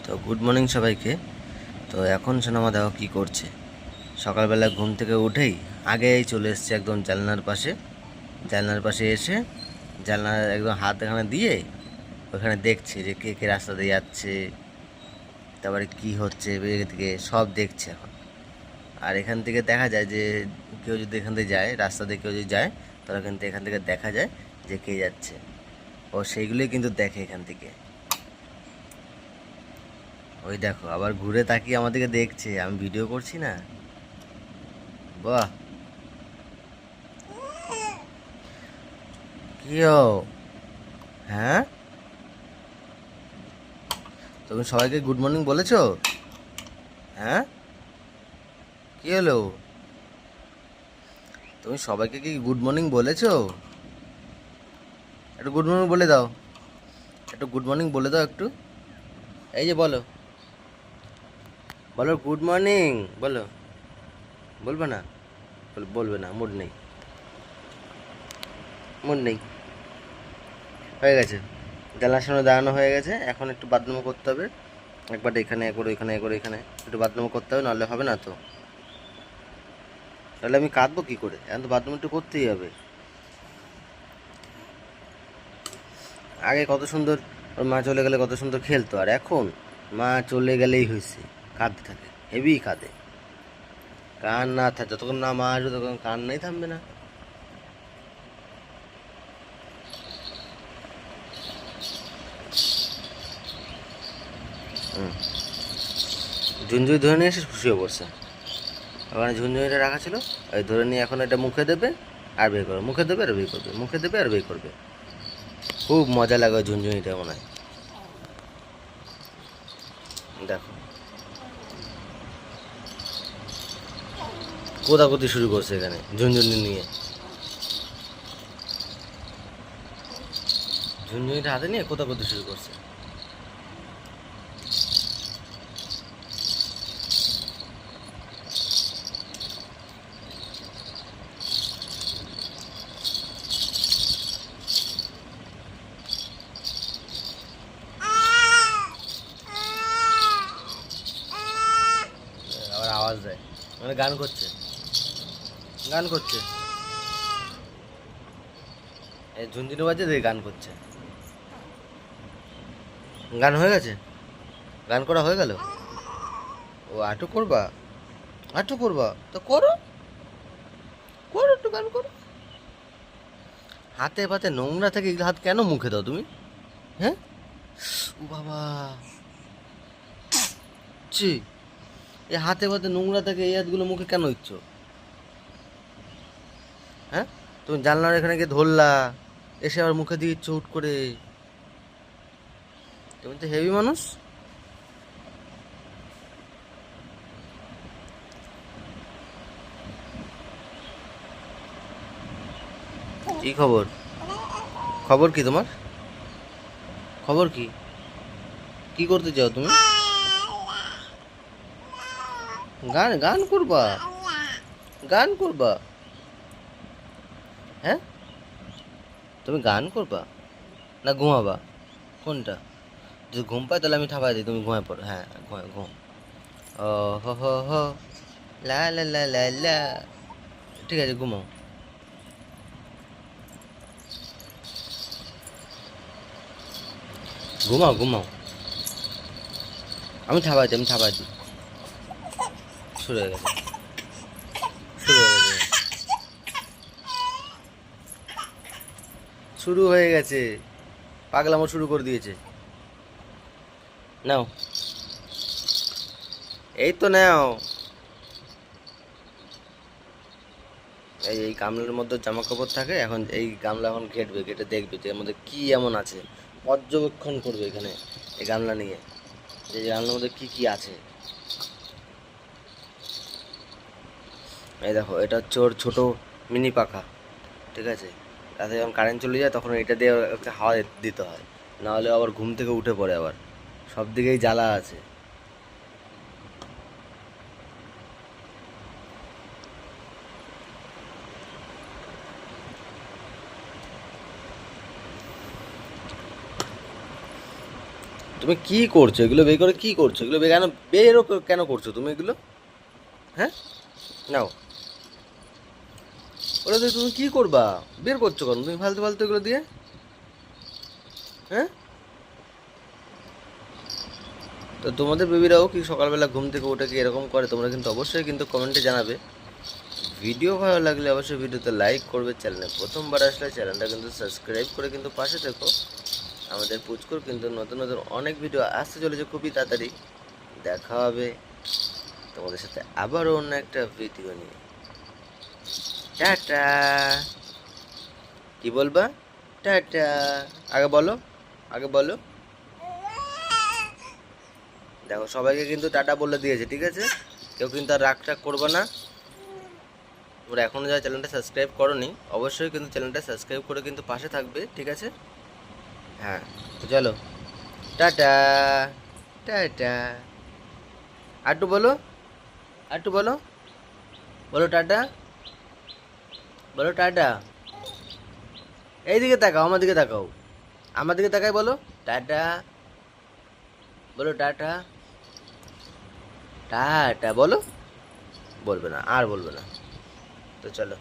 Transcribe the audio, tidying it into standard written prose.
তো good morning সবাইকে। তো এখন সোনামা দেখো কী করছে। সকালবেলা ঘুম থেকে উঠেই আগেই চলে এসছে একদম জানলার পাশে এসে জানলার একদম হাত এখানে দিয়ে ওখানে দেখছে যে কে কে রাস্তা দিয়ে যাচ্ছে, তারপরে কি হচ্ছে এদিকে সব দেখছে এখন। আর এখান থেকে দেখা যায় যে কেউ যদি এখান থেকে যায়, রাস্তা দিয়ে কেউ যদি যায়, তাহলে কিন্তু এখান থেকে দেখা যায় যে কে যাচ্ছে। ও সেইগুলোই কিন্তু দেখে এখান থেকে। ওই দেখো আবার ঘুরে তাকিয়ে আমাদেরকে দেখছে, আমি ভিডিও করছি না। বাহ, কিও, হ্যাঁ তুমি সবাইকে গুড মর্নিং বলেছো? হ্যাঁ, কি হলো? তুমি সবাইকে কি গুড মর্নিং বলেছো? একটু গুড মর্নিং বলে দাও, একটু গুড মর্নিং বলে দাও একটু। এই যে বলো, বলো গুড মর্নিং, বলো। বলবে না? বলবে না, মুড নেই, মুড নেই। হয়ে গেছে, জানলার সামনে দাঁড়ানো হয়ে গেছে, এখন একটু বাথরুম করতে হবে। একবার এখানে একবার এখানে একবার এখানে একটু বাথরুম করতে হবে, নাহলে হবে না তো। তাহলে আমি কাঁদবো কী করে? এখন তো বাথরুম একটু করতেই হবে। আগে কত সুন্দর ওর মা চলে গেলে কত সুন্দর খেলতো, আর এখন মা চলে গেলেই হয়েছে কাঁদতে থাকে, হেভি কাঁদে। কান না থাকে যতক্ষণ না মা আসবে ততক্ষণ কান নাই থামবে না। হুম, ঝুনঝুনি ধরে নিয়ে এসে শুয়ে পড়ছে। ওখানে ঝুনঝুনিটা রাখা ছিল, ওই ধরে নিয়ে এখন এটা মুখে দেবে আর বের করবে, মুখে দেবে আর বের করবে, মুখে দেবে আর বের করবে। খুব মজা লাগে ওই ঝুনঝুনিটা মনে হয়। দেখো কোদাকুদি শুরু করছে এখানে ঝুনঝুনি নিয়ে, ঝুনঝুনিটা হাতে নিয়ে কোদাকুদি শুরু করছে। আবার আওয়াজ দেয়, মানে গান করছে, গান করছে। এই ঝুনঝুনি বাজে দিয়ে গান করছে। গান হয়ে গেছে, গান করা হয়ে গেল। ও আটু করবা, আটু করবা তো করো, করো একটু গান করো। হাতে পাতে নোংরা থেকে এগুলো হাত কেন মুখে দাও তুমি? হ্যাঁ, ও বাবা, ছি, এই হাতে পাতে নোংরা থেকে এই হাতগুলো মুখে কেন দিচ্ছ? হ্যাঁ, তুমি জানলার এখানে গিয়ে ধরলা, এসে আবার মুখে দিয়ে দিচ্ছ হুট করে। তুমি তো হেভি মানুষ। কি খবর? খবর কি তোমার? খবর কি? কি করতে চাও তুমি? গান, গান করবা? গান করবা? হ্যাঁ, তুমি গান করবা না ঘুমাবা? কোনটা? যদি ঘুম পায় তাহলে আমি থাপাই দিই, তুমি ঘুমায় পড়ো। হ্যাঁ, ঘুম ঘুম। ও হো হো হো, লা লা লা লা লা। ঠিক আছে, ঘুমাও। ঘুমাও ঘুমাও, আমি থাপাই দিই, আমি থাপাই দিই। শুরু হয়ে গেছে, শুরু হয়ে গেছে, শুরু হয়ে গেছে, পাগলামো শুরু করে দিয়েছে। নাও, এই তো নাও। এই গামলার মধ্যে জামা কাপড় থাকে, এখন এই গামলা এখন ঘেটবে, ঘেটে দেখবে যে এর মধ্যে কি এমন আছে, পর্যবেক্ষণ করবে এখানে এই গামলা নিয়ে, যে এই গামলার মধ্যে কি কি আছে। এই দেখো, এটা হচ্ছে ওর ছোটো মিনি পাখা, ঠিক আছে। রাতে যখন কারেন্ট চলে যায় তখন এটা দিয়ে ওকে হাওয়া দিতে হয়, নাহলে আবার ঘুম থেকে উঠে পড়ে আবার। সব দিকেই জ্বালা আছে। তুমি কি করছো এগুলো বের করে, কি করছো এগুলো কেন বেরও কেন করছো তুমি এগুলো? হ্যাঁ, নাও। ওরা দিয়ে তুমি কি করবা? বের করছো কেন তুমি ফালতু ফালতু এগুলো দিয়ে? হ্যাঁ, তো তোমাদের বেবিরাও কি সকালবেলা ঘুম থেকে উঠে কি এরকম করে? তোমরা কিন্তু অবশ্যই কিন্তু কমেন্টে জানাবে। ভিডিও ভালো লাগলে অবশ্যই ভিডিওতে লাইক করবে, চ্যানেলে প্রথমবার আসলে চ্যানেলটা কিন্তু সাবস্ক্রাইব করে কিন্তু পাশে থেকো। আমাদের পুচকুর কিন্তু নতুন নতুন অনেক ভিডিও আসতে চলেছে খুবই তাড়াতাড়ি। দেখা হবে তোমাদের সাথে আবারও অন্য একটা ভিডিও নিয়ে। টাটা। কি বলবা? টাটা। আগে বলো, আগে বলো। দেখো সবাইকে কিন্তু টাটা বলে দিয়েছে, ঠিক আছে? কেউ কিন্তু আর রাগ টাগ করবে না। তোমরা এখনও যারা চ্যানেলটা সাবস্ক্রাইব করোনি অবশ্যই কিন্তু চ্যানেলটা সাবস্ক্রাইব করে কিন্তু পাশে থাকবে, ঠিক আছে? হ্যাঁ, তো চলো, টাটা। টাটা। আটটু বলো, আটটু বলো, বলো টাটা, বলো টাটা। এইদিকে তাকাও, আমার দিকে তাকাও, আমার দিকে তাকাই বলো টাটা, বলো টাটা। টাটা বলো। বলবে না, আর বলবে না। তো চলো।